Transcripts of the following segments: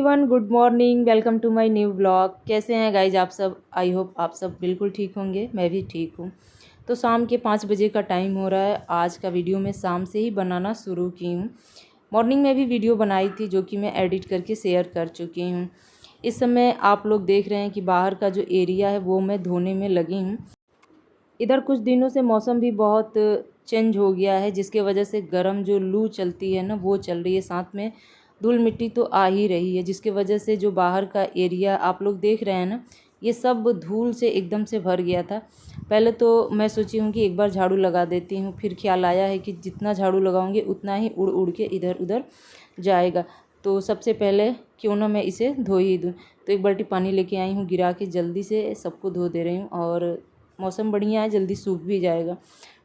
Everyone, good morning. Welcome to my new vlog. कैसे हैं guys आप सब? आई होप आप सब बिल्कुल ठीक होंगे। मैं भी ठीक हूँ। तो शाम के 5 बजे का टाइम हो रहा है। आज का वीडियो मैं शाम से ही बनाना शुरू की हूँ। मॉर्निंग में भी वीडियो बनाई थी जो कि मैं एडिट करके शेयर कर चुकी हूँ। इस समय आप लोग देख रहे हैं कि बाहर का जो एरिया है वो मैं धोने में लगी हूँ। इधर कुछ दिनों से मौसम भी बहुत चेंज हो गया है, जिसके वजह से गर्म जो लू चलती है ना वो चल रही है, साथ में धूल मिट्टी तो आ ही रही है, जिसके वजह से जो बाहर का एरिया आप लोग देख रहे हैं ना, ये सब धूल से एकदम से भर गया था। पहले तो मैं सोची हूँ कि एक बार झाड़ू लगा देती हूँ, फिर ख्याल आया है कि जितना झाड़ू लगाऊंगी उतना ही उड़ उड़ के इधर उधर जाएगा। तो सबसे पहले क्यों ना मैं इसे धो ही दूँ। तो एक बाल्टी पानी लेके आई हूँ, गिरा के जल्दी से सबको धो दे रही हूँ। और मौसम बढ़िया है, जल्दी सूख भी जाएगा।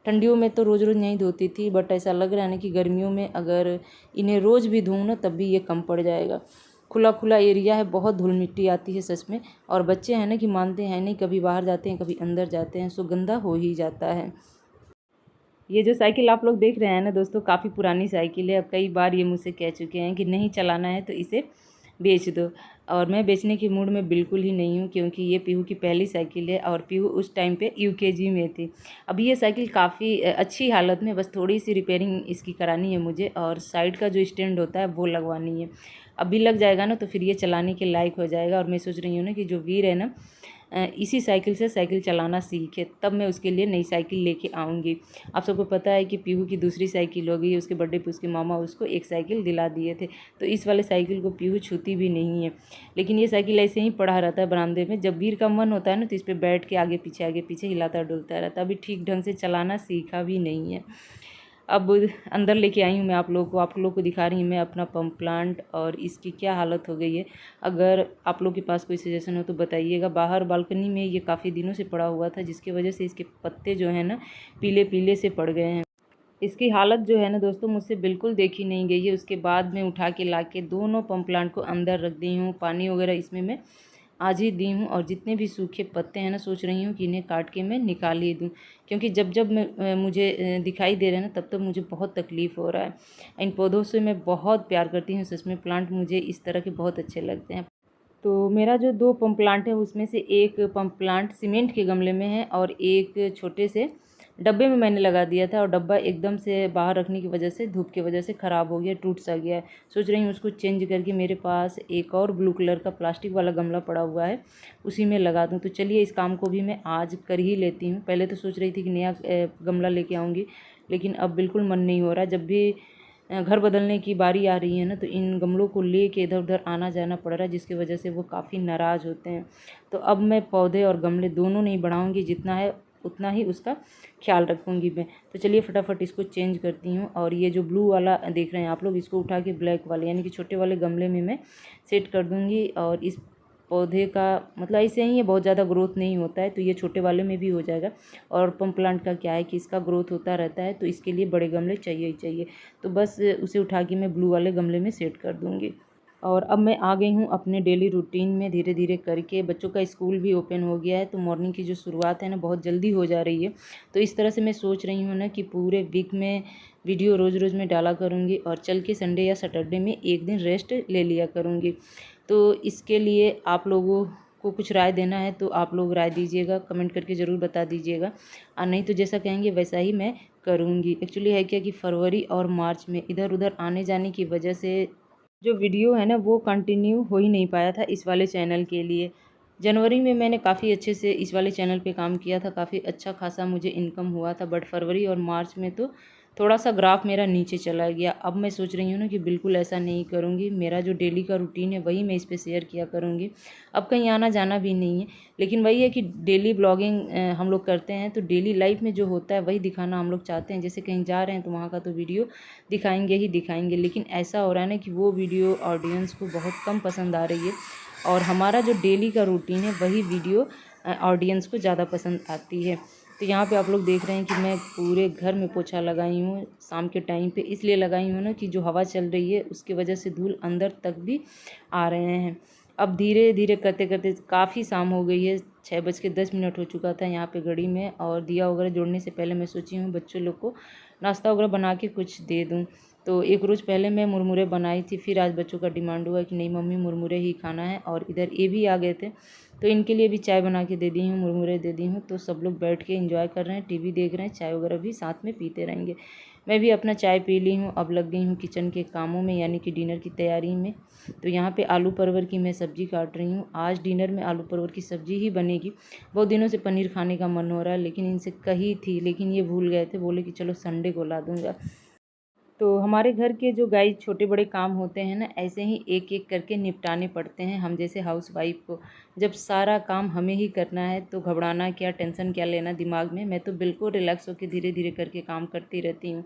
ठंडियों में तो रोज़ रोज़ नहीं धोती थी, बट ऐसा लग रहा है ना कि गर्मियों में अगर इन्हें रोज़ भी धोऊँ ना तब भी ये कम पड़ जाएगा। खुला खुला एरिया है, बहुत धूल मिट्टी आती है सच में। और बच्चे हैं ना कि मानते हैं नहीं, कभी बाहर जाते हैं कभी अंदर जाते हैं, सो गंदा हो ही जाता है। ये जो साइकिल आप लोग देख रहे हैं ना दोस्तों, काफ़ी पुरानी साइकिल है। अब कई बार ये मुझसे कह चुके हैं कि नहीं चलाना है तो इसे बेच दो, और मैं बेचने की मूड में बिल्कुल ही नहीं हूँ, क्योंकि ये पीहू की पहली साइकिल है और पीहू उस टाइम पे यूकेजी में थी। अभी ये साइकिल काफ़ी अच्छी हालत में, बस थोड़ी सी रिपेयरिंग इसकी करानी है मुझे, और साइड का जो स्टैंड होता है वो लगवानी है। अभी लग जाएगा ना तो फिर ये चलाने के लायक हो जाएगा। और मैं सोच रही हूँ ना कि जो वीर है ना, इसी साइकिल से साइकिल चलाना सीखे, तब मैं उसके लिए नई साइकिल लेके आऊँगी। आप सबको पता है कि पीहू की दूसरी साइकिल हो गई, उसके बर्थडे पे उसके मामा उसको एक साइकिल दिला दिए थे। तो इस वाले साइकिल को पीहू छूती भी नहीं है, लेकिन ये साइकिल ऐसे ही पड़ा रहता है बरामदे में। जब वीर का मन होता है ना तो इस पर बैठ के आगे पीछे हिलाता डुलता रहता है। अभी ठीक ढंग से चलाना सीखा भी नहीं है। अब अंदर लेके आई हूँ मैं आप लोगों को दिखा रही हूँ मैं अपना पम्प प्लांट, और इसकी क्या हालत हो गई है। अगर आप लोग के पास कोई सजेशन हो तो बताइएगा। बाहर बालकनी में ये काफ़ी दिनों से पड़ा हुआ था, जिसकी वजह से इसके पत्ते जो है ना पीले पीले से पड़ गए हैं। इसकी हालत जो है ना दोस्तों मुझसे बिल्कुल देखी नहीं गई है। उसके बाद मैं उठा के ला के दोनों पम्प प्लांट को अंदर रख दी हूँ। पानी वगैरह इसमें मैं आज ही दी हूँ, और जितने भी सूखे पत्ते हैं ना सोच रही हूँ कि इन्हें काट के मैं निकाल ही दूँ, क्योंकि जब जब मैं मुझे दिखाई दे रहे हैं ना तब तब मुझे बहुत तकलीफ़ हो रहा है। इन पौधों से मैं बहुत प्यार करती हूँ सच में। प्लांट मुझे इस तरह के बहुत अच्छे लगते हैं। तो मेरा जो 2 पम्प प्लांट है उसमें से एक पम्प प्लांट सीमेंट के गमले में है, और एक छोटे से डब्बे में मैंने लगा दिया था, और डब्बा एकदम से बाहर रखने की वजह से, धूप की वजह से ख़राब हो गया, टूट सा गया है। सोच रही हूँ उसको चेंज करके मेरे पास एक और ब्लू कलर का प्लास्टिक वाला गमला पड़ा हुआ है, उसी में लगा दूँ। तो चलिए इस काम को भी मैं आज कर ही लेती हूँ। पहले तो सोच रही थी कि नया गमला लेके आऊँगी, लेकिन अब बिल्कुल मन नहीं हो रहा। जब भी घर बदलने की बारी आ रही है ना तो इन गमलों को ले के इधर उधर आना जाना पड़ रहा है, जिसकी वजह से वो काफ़ी नाराज़ होते हैं। तो अब मैं पौधे और गमले दोनों नहीं बढ़ाऊँगी, जितना है उतना ही उसका ख्याल रखूँगी मैं। तो चलिए फटाफट इसको चेंज करती हूँ। और ये जो ब्लू वाला देख रहे हैं आप लोग, इसको उठा के ब्लैक वाले यानी कि छोटे वाले गमले में मैं सेट कर दूँगी। और इस पौधे का मतलब ऐसे ही है, बहुत ज़्यादा ग्रोथ नहीं होता है, तो ये छोटे वाले में भी हो जाएगा। और पम्प प्लांट का क्या है कि इसका ग्रोथ होता रहता है, तो इसके लिए बड़े गमले चाहिए ही चाहिए। तो बस उसे उठा के मैं ब्लू वाले गमले में सेट कर दूँगी। और अब मैं आ गई हूँ अपने डेली रूटीन में धीरे धीरे करके। बच्चों का स्कूल भी ओपन हो गया है, तो मॉर्निंग की जो शुरुआत है ना बहुत जल्दी हो जा रही है। तो इस तरह से मैं सोच रही हूँ ना कि पूरे वीक में वीडियो रोज़ रोज़ मैं डाला करूँगी, और चल के संडे या सैटरडे में एक दिन रेस्ट ले लिया करूँगी। तो इसके लिए आप लोगों को कुछ राय देना है तो आप लोग राय दीजिएगा, कमेंट करके ज़रूर बता दीजिएगा। और नहीं तो जैसा कहेंगे वैसा ही मैं करूँगी। एक्चुअली है क्या कि फरवरी और मार्च में इधर उधर आने जाने की वजह से जो वीडियो है ना वो कंटिन्यू हो ही नहीं पाया था इस वाले चैनल के लिए। जनवरी में मैंने काफ़ी अच्छे से इस वाले चैनल पे काम किया था, काफ़ी अच्छा खासा मुझे इनकम हुआ था, बट फरवरी और मार्च में तो थोड़ा सा ग्राफ मेरा नीचे चला गया। अब मैं सोच रही हूँ ना कि बिल्कुल ऐसा नहीं करूँगी। मेरा जो डेली का रूटीन है वही मैं इस पर शेयर किया करूँगी। अब कहीं आना जाना भी नहीं है, लेकिन वही है कि डेली ब्लॉगिंग हम लोग करते हैं, तो डेली लाइफ में जो होता है वही दिखाना हम लोग चाहते हैं। जैसे कहीं जा रहे हैं तो वहाँ का तो वीडियो दिखाएंगे ही दिखाएंगे, लेकिन ऐसा हो रहा है ना कि वो वीडियो ऑडियंस को बहुत कम पसंद आ रही है, और हमारा जो डेली का रूटीन है वही वीडियो ऑडियंस को ज़्यादा पसंद आती है। तो यहाँ पे आप लोग देख रहे हैं कि मैं पूरे घर में पोछा लगाई हूँ शाम के टाइम पे, इसलिए लगाई हूँ ना कि जो हवा चल रही है उसकी वजह से धूल अंदर तक भी आ रहे हैं। अब धीरे धीरे करते करते काफ़ी शाम हो गई है, 6:10 हो चुका था यहाँ पे घड़ी में। और दिया वगैरह जोड़ने से पहले मैं सोची हूँ बच्चों लोग को नाश्ता वगैरह बना के कुछ दे दूँ। तो एक रोज़ पहले मैं मुरमुरे बनाई थी, फिर आज बच्चों का डिमांड हुआ कि नहीं मम्मी मुरमुरे ही खाना है। और इधर ये भी आ गए थे तो इनके लिए भी चाय बना के दे दी हूँ, मुरमुरे दे दी हूँ। तो सब लोग बैठ के एंजॉय कर रहे हैं, टीवी देख रहे हैं, चाय वगैरह भी साथ में पीते रहेंगे। मैं भी अपना चाय पी ली हूँ, अब लग गई हूँ किचन के कामों में, यानी कि डिनर की तैयारी में। तो यहाँ पे आलू परवर की मैं सब्ज़ी काट रही हूँ। आज डिनर में आलू परवर की सब्ज़ी ही बनेगी। बहुत दिनों से पनीर खाने का मन हो रहा है, लेकिन इनसे कही थी, लेकिन ये भूल गए थे, बोले कि चलो संडे को ला दूँगा। तो हमारे घर के जो गाइस छोटे बड़े काम होते हैं ना, ऐसे ही एक एक करके निपटाने पड़ते हैं हम जैसे हाउसवाइफ को। जब सारा काम हमें ही करना है तो घबराना क्या, टेंशन क्या लेना दिमाग में। मैं तो बिल्कुल रिलैक्स होकर धीरे धीरे करके काम करती रहती हूँ।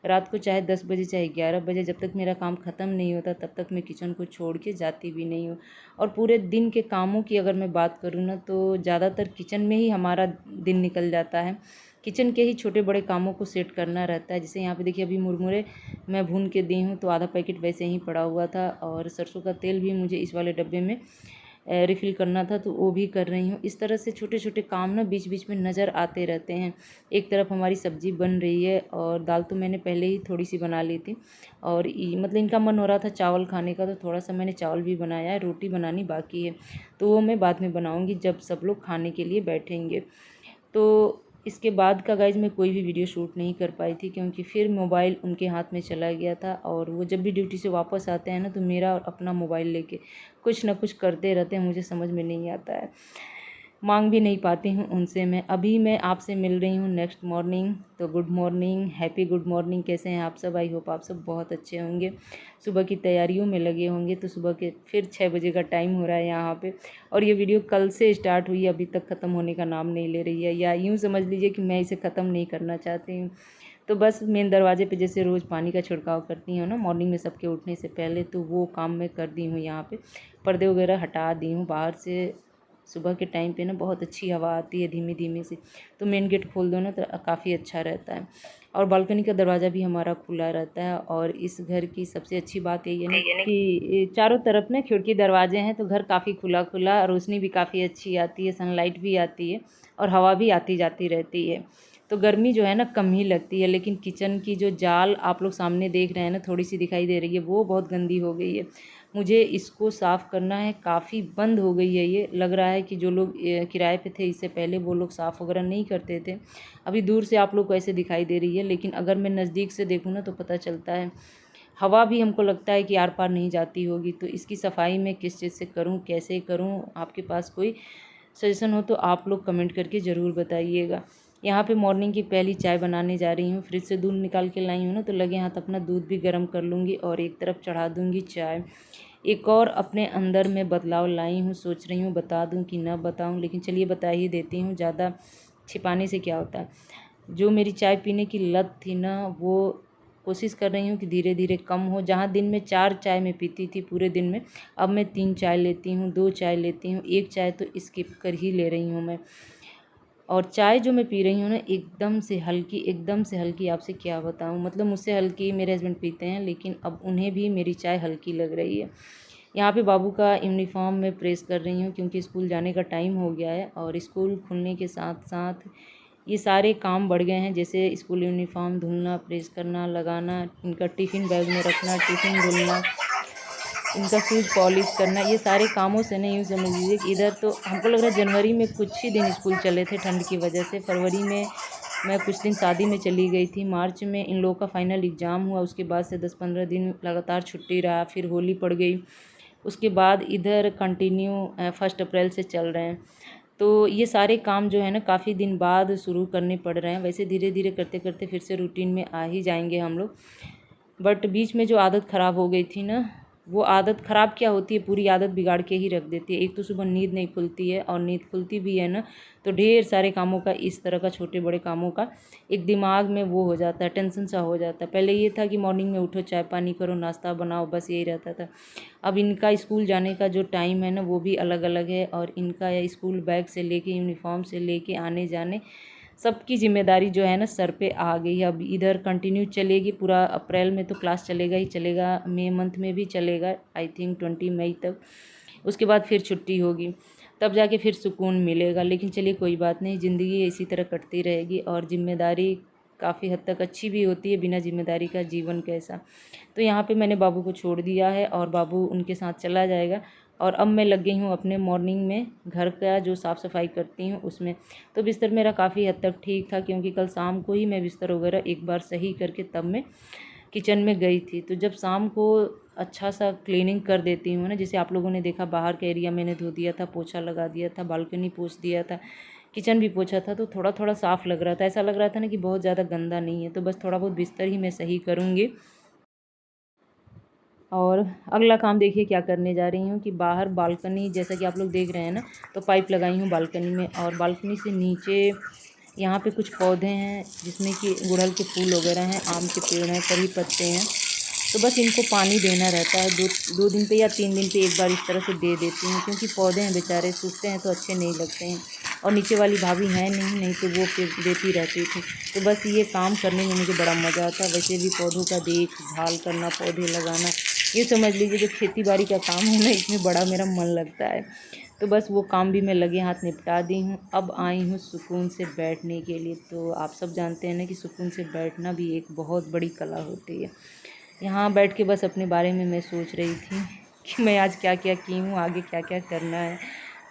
रात को चाहे 10 बजे चाहे 11 बजे, जब तक मेरा काम ख़त्म नहीं होता तब तक मैं किचन को छोड़ के जाती भी नहीं हूँ। और पूरे दिन के कामों की अगर मैं बात करूँ ना, तो ज़्यादातर किचन में ही हमारा दिन निकल जाता है। किचन के ही छोटे बड़े कामों को सेट करना रहता है। जैसे यहाँ पे देखिए अभी मुरमुरे मैं भून के दी हूँ, तो आधा पैकेट वैसे ही पड़ा हुआ था। और सरसों का तेल भी मुझे इस वाले डब्बे में रिफ़िल करना था, तो वो भी कर रही हूँ। इस तरह से छोटे छोटे काम ना बीच बीच में नज़र आते रहते हैं। एक तरफ हमारी सब्ज़ी बन रही है और दाल तो मैंने पहले ही थोड़ी सी बना ली थी। और मतलब इनका मन हो रहा था चावल खाने का, तो थोड़ा सा मैंने चावल भी बनाया है। रोटी बनानी बाकी है, तो वो मैं बाद में बनाऊँगी जब सब लोग खाने के लिए बैठेंगे। तो इसके बाद का गाइज़ मैं कोई भी वीडियो शूट नहीं कर पाई थी, क्योंकि फिर मोबाइल उनके हाथ में चला गया था। और वो जब भी ड्यूटी से वापस आते हैं ना, तो मेरा और अपना मोबाइल लेके कुछ ना कुछ करते रहते हैं, मुझे समझ में नहीं आता है। मांग भी नहीं पाती हूँ उनसे मैं। अभी मैं आपसे मिल रही हूँ नेक्स्ट मॉर्निंग। तो good morning, happy good morning. कैसे हैं आप सब? आई होप आप सब बहुत अच्छे होंगे, सुबह की तैयारियों में लगे होंगे। तो सुबह के फिर 6 बजे का टाइम हो रहा है यहाँ पे। और ये वीडियो कल से स्टार्ट हुई, अभी तक ख़त्म होने का नाम नहीं ले रही है, या यूँ समझ लीजिए कि मैं इसे ख़त्म नहीं करना चाहती हूँ। तो बस मेन दरवाजे पे जैसे रोज़ पानी का छिड़काव करती हूँ ना मॉर्निंग में सबके उठने से पहले, तो वो काम मैं कर दी हूँ। यहाँ पे पर्दे वगैरह हटा दी हूँ। बाहर से सुबह के टाइम पे ना बहुत अच्छी हवा आती है धीमी धीमी सी, तो मेन गेट खोल दो ना तो काफ़ी अच्छा रहता है। और बालकनी का दरवाज़ा भी हमारा खुला रहता है। और इस घर की सबसे अच्छी बात यही है ना कि चारों तरफ ना खिड़की दरवाजे हैं, तो घर काफ़ी खुला खुला, रोशनी भी काफ़ी अच्छी आती है, सनलाइट भी आती है और हवा भी आती जाती रहती है। तो गर्मी जो है ना कम ही लगती है। लेकिन किचन की जो जाल आप लोग सामने देख रहे हैं ना, थोड़ी सी दिखाई दे रही है, वो बहुत गंदी हो गई है। मुझे इसको साफ़ करना है, काफ़ी बंद हो गई है। ये लग रहा है कि जो लोग किराए पे थे इससे पहले, वो लोग साफ़ वगैरह नहीं करते थे। अभी दूर से आप लोग को ऐसे दिखाई दे रही है, लेकिन अगर मैं नज़दीक से देखूँ ना तो पता चलता है हवा भी हमको लगता है कि आर पार नहीं जाती होगी। तो इसकी सफाई मैं किस चीज़ से करूँ, कैसे करूँ? आपके पास कोई सजेशन हो तो आप लोग कमेंट करके ज़रूर बताइएगा। यहाँ पे मॉर्निंग की पहली चाय बनाने जा रही हूँ। फ्रिज से दूध निकाल के लाई हूँ ना, तो लगे हाथ अपना दूध भी गर्म कर लूँगी और एक तरफ चढ़ा दूँगी चाय। एक और अपने अंदर में बदलाव लाई हूँ, सोच रही हूँ बता दूँ कि ना बताऊँ, लेकिन चलिए बता ही देती हूँ, ज़्यादा छिपाने से क्या होता है। जो मेरी चाय पीने की लत थी ना, वो कोशिश कर रही हूँ कि धीरे धीरे कम हो। जहाँ दिन में 4 चाय मैं पीती थी पूरे दिन में, अब मैं 3 चाय लेती हूँ, 2 चाय लेती हूँ, 1 चाय तो स्किप कर ही ले रही हूँ मैं। और चाय जो मैं पी रही हूँ ना, एकदम से हल्की, एकदम से हल्की, आपसे क्या बताऊँ। मतलब मुझसे हल्की मेरे हस्बैंड पीते हैं, लेकिन अब उन्हें भी मेरी चाय हल्की लग रही है। यहाँ पे बाबू का यूनिफॉर्म मैं प्रेस कर रही हूँ, क्योंकि स्कूल जाने का टाइम हो गया है। और स्कूल खुलने के साथ साथ ये सारे काम बढ़ गए हैं, जैसे स्कूल यूनिफॉर्म धुलना, प्रेस करना, लगाना, इनका टिफ़िन बैग में रखना, टिफ़िन धुलना, इनका शूज़ पॉलिश करना, ये सारे कामों से नहीं, यूँ समझ लीजिए कि इधर तो हमको लग रहा है जनवरी में कुछ ही दिन स्कूल चले थे ठंड की वजह से। फरवरी में मैं कुछ दिन शादी में चली गई थी। मार्च में इन लोगों का फाइनल एग्ज़ाम हुआ, उसके बाद से 10-15 दिन लगातार छुट्टी रहा। फिर होली पड़ गई, उसके बाद इधर कंटिन्यू 1 अप्रैल से चल रहे हैं। तो ये सारे काम जो है ना काफ़ी दिन बाद शुरू करने पड़ रहे हैं। वैसे धीरे धीरे करते करते फिर से रूटीन में आ ही जाएंगे हम लोग। बट बीच में जो आदत ख़राब हो गई थी ना, वो आदत ख़राब क्या होती है, पूरी आदत बिगाड़ के ही रख देती है। एक तो सुबह नींद नहीं खुलती है, और नींद खुलती भी है ना तो ढेर सारे कामों का, इस तरह का छोटे बड़े कामों का एक दिमाग में वो हो जाता है, टेंशन सा हो जाता है। पहले ये था कि मॉर्निंग में उठो, चाय पानी करो, नाश्ता बनाओ, बस यही रहता था। अब इनका स्कूल जाने का जो टाइम है ना, वो भी अलग अलग है। और इनका स्कूल बैग से लेके, यूनिफॉर्म से लेके, आने जाने सबकी ज़िम्मेदारी जो है ना सर पे आ गई है। अब इधर कंटिन्यू चलेगी, पूरा अप्रैल में तो क्लास चलेगा ही चलेगा, मई मंथ में भी चलेगा, आई थिंक 20 मई तक। उसके बाद फिर छुट्टी होगी। तब जाके फिर सुकून मिलेगा। लेकिन चलिए कोई बात नहीं, ज़िंदगी इसी तरह कटती रहेगी और ज़िम्मेदारी काफ़ी हद तक अच्छी भी होती है, बिना ज़िम्मेदारी का जीवन कैसा। तो यहाँ पे मैंने बाबू को छोड़ दिया है और बाबू उनके साथ चला जाएगा और अब मैं लग गई हूँ अपने मॉर्निंग में घर का जो साफ़ सफाई करती हूँ उसमें। तो बिस्तर मेरा काफ़ी हद तक ठीक था, क्योंकि कल शाम को ही मैं बिस्तर वगैरह एक बार सही करके तब मैं किचन में गई थी। तो जब शाम को अच्छा सा क्लीनिंग कर देती हूँ ना, जैसे आप लोगों ने देखा बाहर का एरिया मैंने धो दिया था, पोछा लगा दिया था, बालकनी पोंछ दिया था, किचन भी पोछा था, तो थोड़ा थोड़ा साफ़ लग रहा था। ऐसा लग रहा था ना कि बहुत ज़्यादा गंदा नहीं है। तो बस थोड़ा बहुत बिस्तर ही मैं सही करूँगी। और अगला काम देखिए क्या करने जा रही हूँ कि बाहर बालकनी, जैसा कि आप लोग देख रहे हैं ना, तो पाइप लगाई हूँ बालकनी में और बालकनी से नीचे यहाँ पे कुछ पौधे हैं जिसमें कि गुड़हल के फूल वगैरह हैं, आम के पेड़ हैं, करी पत्ते हैं। तो बस इनको पानी देना रहता है, दो दिन पे या 3 दिन पे एक बार इस तरह से दे देती हूँ, क्योंकि पौधे हैं बेचारे, सूखते हैं तो अच्छे नहीं लगते हैं। और नीचे वाली भाभी हैं नहीं तो वो फिर देती रहती थी। तो बस ये काम करने में मुझे बड़ा मज़ा आता है। वैसे भी पौधों का देखभाल करना, पौधे लगाना, ये समझ लीजिए जो खेती बाड़ी का काम है ना, इसमें बड़ा मेरा मन लगता है। तो बस वो काम भी मैं लगे हाथ निपटा दी हूँ। अब आई हूँ सुकून से बैठने के लिए। तो आप सब जानते हैं ना कि सुकून से बैठना भी एक बहुत बड़ी कला होती है। यहाँ बैठ के बस अपने बारे में मैं सोच रही थी कि मैं आज क्या क्या की हूँ, आगे क्या क्या करना है।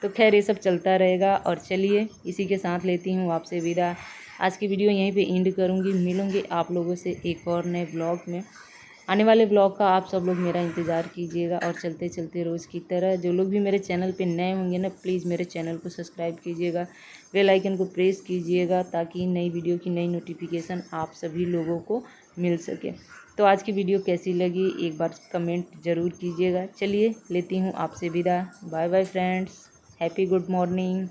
तो खैर ये सब चलता रहेगा। और चलिए इसी के साथ लेती हूँ आपसे विदा। आज की वीडियो यहीं पे एंड करूँगी। मिलूँगी आप लोगों से एक और नए ब्लॉग में। आने वाले ब्लॉग का आप सब लोग मेरा इंतज़ार कीजिएगा। और चलते चलते रोज़ की तरह जो लोग भी मेरे चैनल पे नए होंगे ना, प्लीज़ मेरे चैनल को सब्सक्राइब कीजिएगा, बेल आइकन को प्रेस कीजिएगा, ताकि नई वीडियो की नई नोटिफिकेशन आप सभी लोगों को मिल सके। तो आज की वीडियो कैसी लगी एक बार कमेंट ज़रूर कीजिएगा। चलिए लेती हूँ आपसे विदा। Bye bye friends, happy good morning.